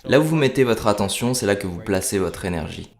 Là où vous mettez votre attention, c'est là que vous placez votre énergie.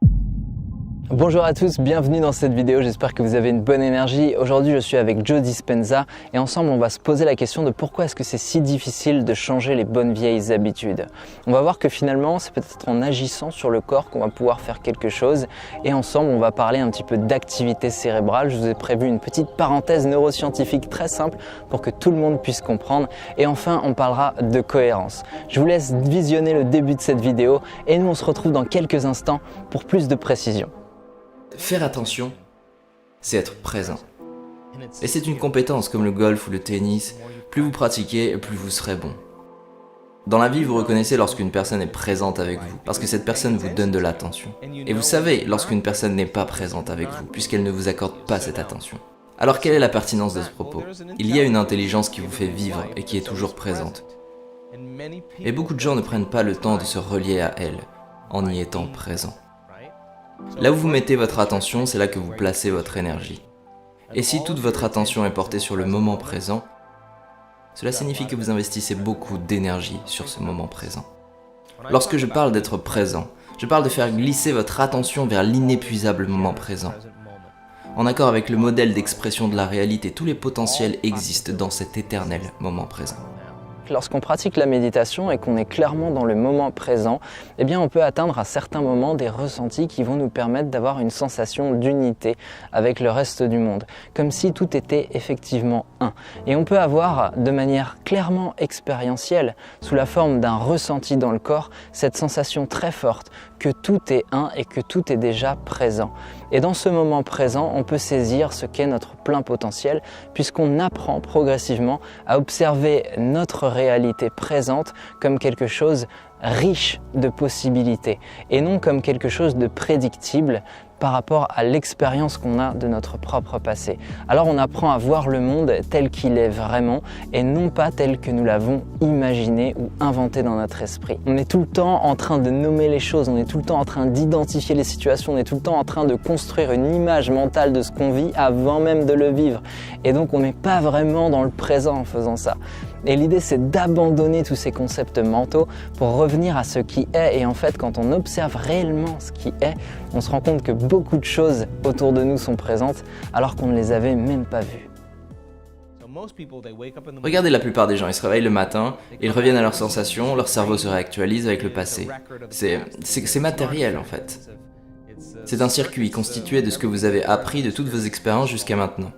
Bonjour à tous, bienvenue dans cette vidéo, j'espère que vous avez une bonne énergie. Aujourd'hui je suis avec Joe Dispenza et ensemble on va se poser la question de pourquoi est-ce que c'est si difficile de changer les bonnes vieilles habitudes. On va voir que finalement c'est peut-être en agissant sur le corps qu'on va pouvoir faire quelque chose et ensemble on va parler un petit peu d'activité cérébrale. Je vous ai prévu une petite parenthèse neuroscientifique très simple pour que tout le monde puisse comprendre et enfin on parlera de cohérence. Je vous laisse visionner le début de cette vidéo et nous on se retrouve dans quelques instants pour plus de précision. Faire attention, c'est être présent. Et c'est une compétence comme le golf ou le tennis. Plus vous pratiquez, plus vous serez bon. Dans la vie, vous reconnaissez lorsqu'une personne est présente avec vous, parce que cette personne vous donne de l'attention. Et vous savez lorsqu'une personne n'est pas présente avec vous, puisqu'elle ne vous accorde pas cette attention. Alors quelle est la pertinence de ce propos? Il y a une intelligence qui vous fait vivre et qui est toujours présente. Et beaucoup de gens ne prennent pas le temps de se relier à elle, en y étant présent. Là où vous mettez votre attention, c'est là que vous placez votre énergie. Et si toute votre attention est portée sur le moment présent, cela signifie que vous investissez beaucoup d'énergie sur ce moment présent. Lorsque je parle d'être présent, je parle de faire glisser votre attention vers l'inépuisable moment présent. En accord avec le modèle d'expression de la réalité, tous les potentiels existent dans cet éternel moment présent. Lorsqu'on pratique la méditation et qu'on est clairement dans le moment présent, eh bien on peut atteindre à certains moments des ressentis qui vont nous permettre d'avoir une sensation d'unité avec le reste du monde, comme si tout était effectivement un. Et on peut avoir de manière clairement expérientielle, sous la forme d'un ressenti dans le corps, cette sensation très forte que tout est un et que tout est déjà présent. Et dans ce moment présent, on peut saisir ce qu'est notre plein potentiel puisqu'on apprend progressivement à observer notre réalité présente comme quelque chose riche de possibilités et non comme quelque chose de prédictible par rapport à l'expérience qu'on a de notre propre passé. Alors on apprend à voir le monde tel qu'il est vraiment et non pas tel que nous l'avons imaginé ou inventé dans notre esprit. On est tout le temps en train de nommer les choses, on est tout le temps en train d'identifier les situations, on est tout le temps en train de construire une image mentale de ce qu'on vit avant même de le vivre. Et donc on n'est pas vraiment dans le présent en faisant ça. Et l'idée c'est d'abandonner tous ces concepts mentaux pour revenir à ce qui est. Et en fait quand on observe réellement ce qui est, on se rend compte que beaucoup de choses autour de nous sont présentes alors qu'on ne les avait même pas vues. Regardez la plupart des gens, ils se réveillent le matin, ils reviennent à leurs sensations, leur cerveau se réactualise avec le passé. C'est matériel en fait. C'est un circuit constitué de ce que vous avez appris de toutes vos expériences jusqu'à maintenant.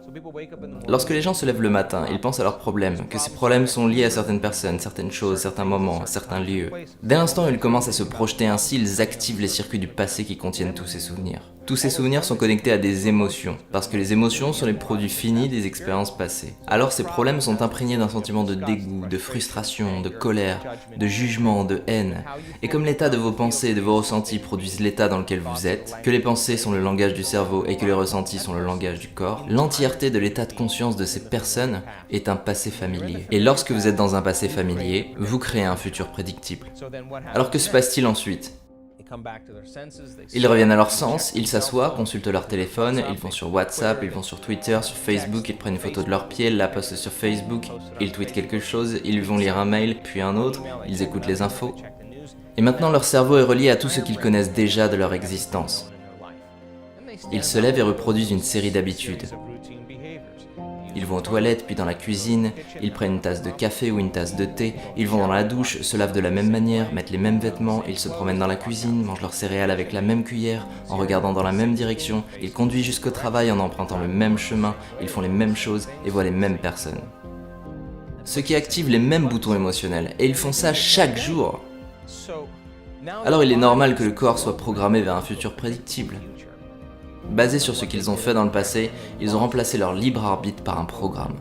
Lorsque les gens se lèvent le matin, ils pensent à leurs problèmes, que ces problèmes sont liés à certaines personnes, certaines choses, certains moments, certains lieux. Dès l'instant où ils commencent à se projeter ainsi, ils activent les circuits du passé qui contiennent tous ces souvenirs. Tous ces souvenirs sont connectés à des émotions, parce que les émotions sont les produits finis des expériences passées. Alors ces problèmes sont imprégnés d'un sentiment de dégoût, de frustration, de colère, de jugement, de haine. Et comme l'état de vos pensées et de vos ressentis produisent l'état dans lequel vous êtes, que les pensées sont le langage du cerveau et que les ressentis sont le langage du corps, l'entièreté de l'état de conscience de ces personnes est un passé familier. Et lorsque vous êtes dans un passé familier, vous créez un futur prédictible. Alors que se passe-t-il ensuite ? Ils reviennent à leur sens, ils s'assoient, consultent leur téléphone, ils vont sur WhatsApp, ils vont sur Twitter, sur Facebook, ils prennent une photo de leurs pieds, la postent sur Facebook, ils tweetent quelque chose, ils vont lire un mail, puis un autre, ils écoutent les infos. Et maintenant leur cerveau est relié à tout ce qu'ils connaissent déjà de leur existence. Ils se lèvent et reproduisent une série d'habitudes. Ils vont aux toilettes, puis dans la cuisine, ils prennent une tasse de café ou une tasse de thé, ils vont dans la douche, se lavent de la même manière, mettent les mêmes vêtements, ils se promènent dans la cuisine, mangent leurs céréales avec la même cuillère, en regardant dans la même direction, ils conduisent jusqu'au travail en empruntant le même chemin, ils font les mêmes choses et voient les mêmes personnes. Ce qui active les mêmes boutons émotionnels, et ils font ça chaque jour. Alors il est normal que le corps soit programmé vers un futur prédictible. Basé sur ce qu'ils ont fait dans le passé, ils ont remplacé leur libre arbitre par un programme.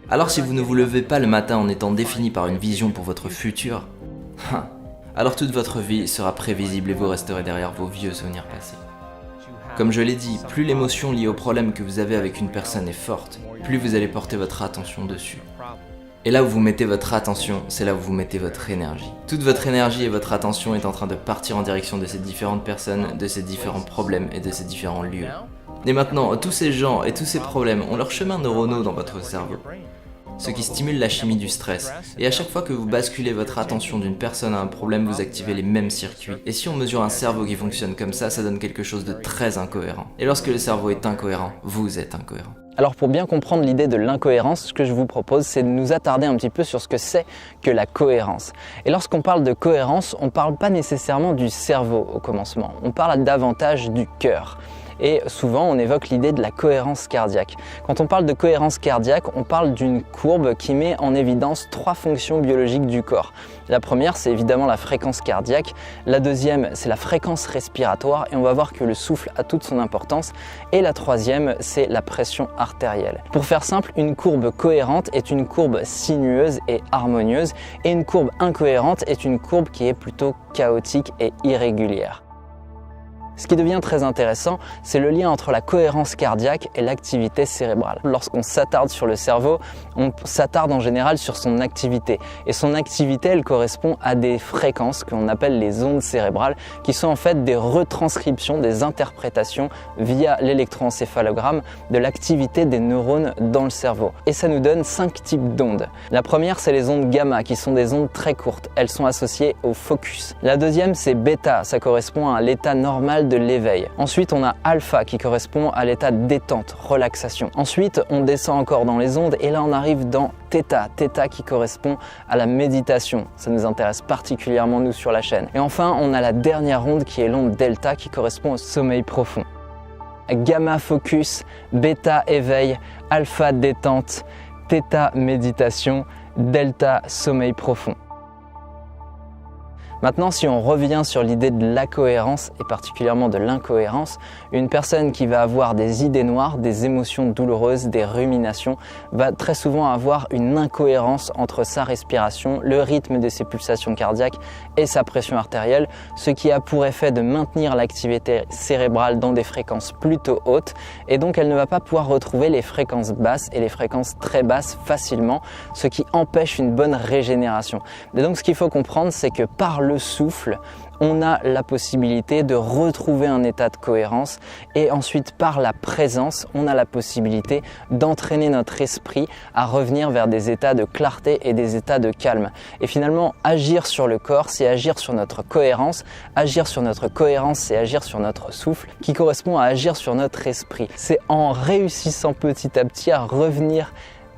Alors si vous ne vous levez pas le matin en étant défini par une vision pour votre futur, alors toute votre vie sera prévisible et vous resterez derrière vos vieux souvenirs passés. Comme je l'ai dit, plus l'émotion liée au problème que vous avez avec une personne est forte, plus vous allez porter votre attention dessus. Et là où vous mettez votre attention, c'est là où vous mettez votre énergie. Toute votre énergie et votre attention est en train de partir en direction de ces différentes personnes, de ces différents problèmes et de ces différents lieux. Et maintenant, tous ces gens et tous ces problèmes ont leurs chemins neuronaux dans votre cerveau. ce qui stimule la chimie du stress. Et à chaque fois que vous basculez votre attention d'une personne à un problème, vous activez les mêmes circuits. Et si on mesure un cerveau qui fonctionne comme ça donne quelque chose de très incohérent. Et lorsque le cerveau est incohérent, vous êtes incohérent. Alors pour bien comprendre l'idée de l'incohérence, ce que je vous propose, c'est de nous attarder un petit peu sur ce que c'est que la cohérence. Et lorsqu'on parle de cohérence, on ne parle pas nécessairement du cerveau au commencement, on parle davantage du cœur. Et souvent, on évoque l'idée de la cohérence cardiaque. Quand on parle de cohérence cardiaque, on parle d'une courbe qui met en évidence 3 fonctions biologiques du corps. La première, c'est évidemment la fréquence cardiaque. La deuxième, c'est la fréquence respiratoire. Et on va voir que le souffle a toute son importance. Et la troisième, c'est la pression artérielle. Pour faire simple, une courbe cohérente est une courbe sinueuse et harmonieuse. Et une courbe incohérente est une courbe qui est plutôt chaotique et irrégulière. Ce qui devient très intéressant, c'est le lien entre la cohérence cardiaque et l'activité cérébrale. Lorsqu'on s'attarde sur le cerveau, on s'attarde en général sur son activité. Et son activité, elle correspond à des fréquences qu'on appelle les ondes cérébrales, qui sont en fait des retranscriptions, des interprétations via l'électroencéphalogramme de l'activité des neurones dans le cerveau. Et ça nous donne 5 types d'ondes. La première, c'est les ondes gamma, qui sont des ondes très courtes. Elles sont associées au focus. La deuxième, c'est bêta, ça correspond à l'état normal de l'éveil. Ensuite, on a alpha qui correspond à l'état de détente, relaxation. Ensuite, on descend encore dans les ondes et là on arrive dans theta, theta qui correspond à la méditation. Ça nous intéresse particulièrement nous sur la chaîne. Et enfin, on a la dernière onde qui est l'onde delta qui correspond au sommeil profond. Gamma focus, bêta éveil, alpha détente, theta méditation, delta sommeil profond. Maintenant, si on revient sur l'idée de la cohérence et particulièrement de l'incohérence, une personne qui va avoir des idées noires, des émotions douloureuses, des ruminations, va très souvent avoir une incohérence entre sa respiration, le rythme de ses pulsations cardiaques et sa pression artérielle, ce qui a pour effet de maintenir l'activité cérébrale dans des fréquences plutôt hautes et donc elle ne va pas pouvoir retrouver les fréquences basses et les fréquences très basses facilement, ce qui empêche une bonne régénération. Et donc ce qu'il faut comprendre, c'est que par le souffle, on a la possibilité de retrouver un état de cohérence et ensuite par la présence, on a la possibilité d'entraîner notre esprit à revenir vers des états de clarté et des états de calme. Et finalement, agir sur le corps, c'est agir sur notre cohérence. Agir sur notre cohérence, c'est agir sur notre souffle qui correspond à agir sur notre esprit. C'est en réussissant petit à petit à revenir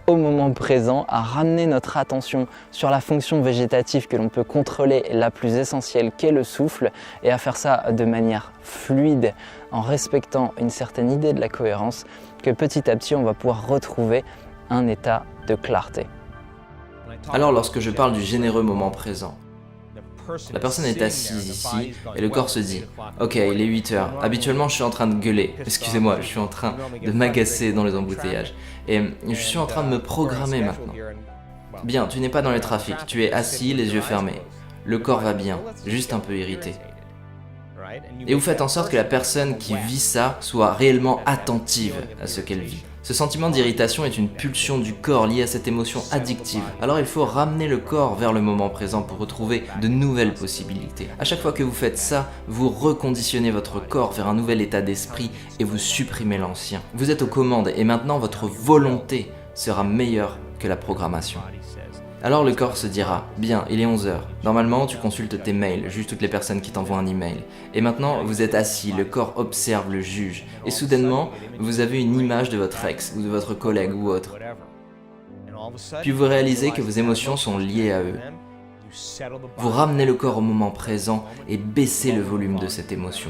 au moment présent, à ramener notre attention sur la fonction végétative que l'on peut contrôler, la plus essentielle qu'est le souffle, et à faire ça de manière fluide, en respectant une certaine idée de la cohérence, que petit à petit on va pouvoir retrouver un état de clarté. Alors lorsque je parle du généreux moment présent, la personne est assise ici et le corps se dit « Ok, il est 8 heures. Habituellement, je suis en train de gueuler. Excusez-moi, je suis en train de m'agacer dans les embouteillages. Et je suis en train de me programmer maintenant. Bien, tu n'es pas dans le trafic. Tu es assis, les yeux fermés. Le corps va bien, juste un peu irrité. Et vous faites en sorte que la personne qui vit ça soit réellement attentive à ce qu'elle vit. Ce sentiment d'irritation est une pulsion du corps liée à cette émotion addictive. Alors il faut ramener le corps vers le moment présent pour retrouver de nouvelles possibilités. À chaque fois que vous faites ça, vous reconditionnez votre corps vers un nouvel état d'esprit et vous supprimez l'ancien. Vous êtes aux commandes et maintenant votre volonté sera meilleure que la programmation. Alors le corps se dira, bien, il est 11 heures. Normalement, tu consultes tes mails, juge toutes les personnes qui t'envoient un email. Et maintenant, vous êtes assis, le corps observe le juge. Et soudainement, vous avez une image de votre ex, ou de votre collègue, ou autre. Puis vous réalisez que vos émotions sont liées à eux. Vous ramenez le corps au moment présent et baissez le volume de cette émotion.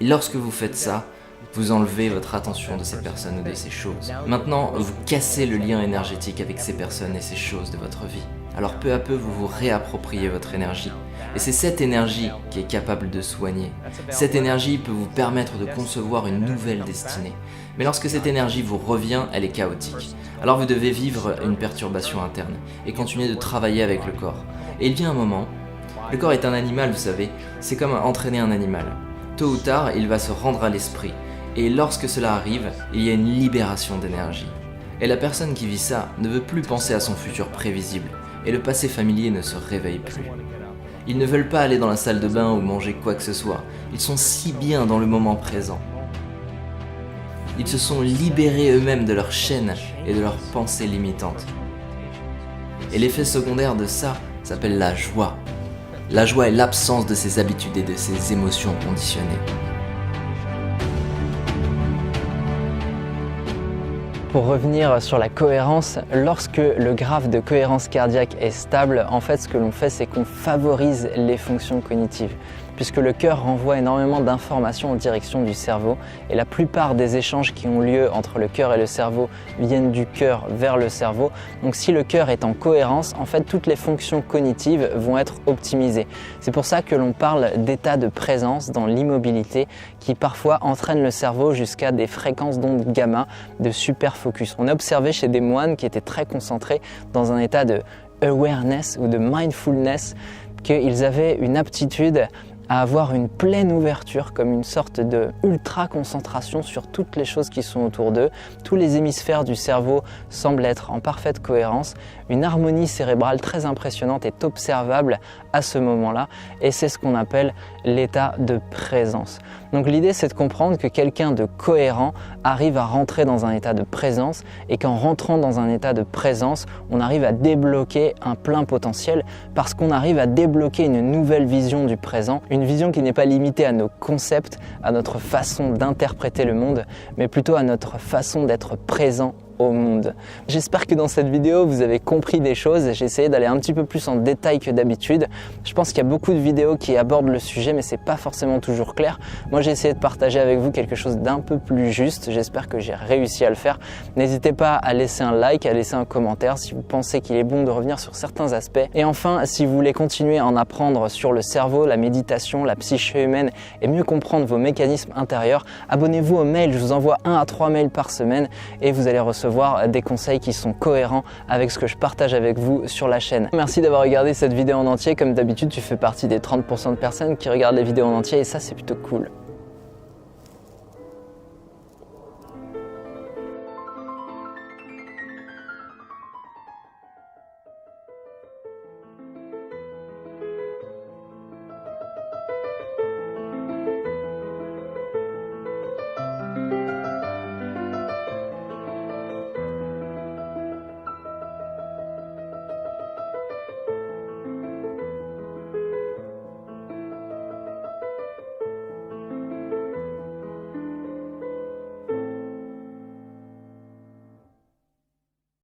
Et lorsque vous faites ça, vous enlevez votre attention de ces personnes ou de ces choses. Maintenant, vous cassez le lien énergétique avec ces personnes et ces choses de votre vie. Alors peu à peu, vous vous réappropriez votre énergie. Et c'est cette énergie qui est capable de soigner. Cette énergie peut vous permettre de concevoir une nouvelle destinée. Mais lorsque cette énergie vous revient, elle est chaotique. Alors vous devez vivre une perturbation interne et continuer de travailler avec le corps. Et il vient un moment, le corps est un animal, vous savez, c'est comme entraîner un animal. Tôt ou tard, il va se rendre à l'esprit. Et lorsque cela arrive, il y a une libération d'énergie. Et la personne qui vit ça ne veut plus penser à son futur prévisible, et le passé familier ne se réveille plus. Ils ne veulent pas aller dans la salle de bain ou manger quoi que ce soit, ils sont si bien dans le moment présent. Ils se sont libérés eux-mêmes de leurs chaînes et de leurs pensées limitantes. Et l'effet secondaire de ça s'appelle la joie. La joie est l'absence de ces habitudes et de ces émotions conditionnées. Pour revenir sur la cohérence, lorsque le graphe de cohérence cardiaque est stable, en fait ce que l'on fait c'est qu'on favorise les fonctions cognitives, puisque le cœur renvoie énormément d'informations en direction du cerveau et la plupart des échanges qui ont lieu entre le cœur et le cerveau viennent du cœur vers le cerveau. Donc si le cœur est en cohérence, en fait toutes les fonctions cognitives vont être optimisées. C'est pour ça que l'on parle d'état de présence dans l'immobilité qui parfois entraîne le cerveau jusqu'à des fréquences d'ondes gamma de super focus. On a observé chez des moines qui étaient très concentrés dans un état de awareness ou de mindfulness qu'ils avaient une aptitude à avoir une pleine ouverture, comme une sorte de ultra concentration sur toutes les choses qui sont autour d'eux. Tous les hémisphères du cerveau semblent être en parfaite cohérence. Une harmonie cérébrale très impressionnante est observable à ce moment-là et c'est ce qu'on appelle l'état de présence. Donc l'idée c'est de comprendre que quelqu'un de cohérent arrive à rentrer dans un état de présence et qu'en rentrant dans un état de présence, on arrive à débloquer un plein potentiel parce qu'on arrive à débloquer une nouvelle vision du présent, une vision qui n'est pas limitée à nos concepts, à notre façon d'interpréter le monde, mais plutôt à notre façon d'être présent au monde. J'espère que dans cette vidéo vous avez compris des choses. J'ai essayé d'aller un petit peu plus en détail que d'habitude. Je pense qu'il y a beaucoup de vidéos qui abordent le sujet mais c'est pas forcément toujours clair. Moi j'ai essayé de partager avec vous quelque chose d'un peu plus juste. J'espère que j'ai réussi à le faire. N'hésitez pas à laisser un like, à laisser un commentaire si vous pensez qu'il est bon de revenir sur certains aspects. Et enfin, si vous voulez continuer à en apprendre sur le cerveau, la méditation, la psyché humaine et mieux comprendre vos mécanismes intérieurs, abonnez-vous au mail. Je vous envoie 1 à 3 mails par semaine et vous allez recevoir des conseils qui sont cohérents avec ce que je partage avec vous sur la chaîne. Merci d'avoir regardé cette vidéo en entier. Comme d'habitude, tu fais partie des 30% de personnes qui regardent les vidéos en entier et ça, c'est plutôt cool.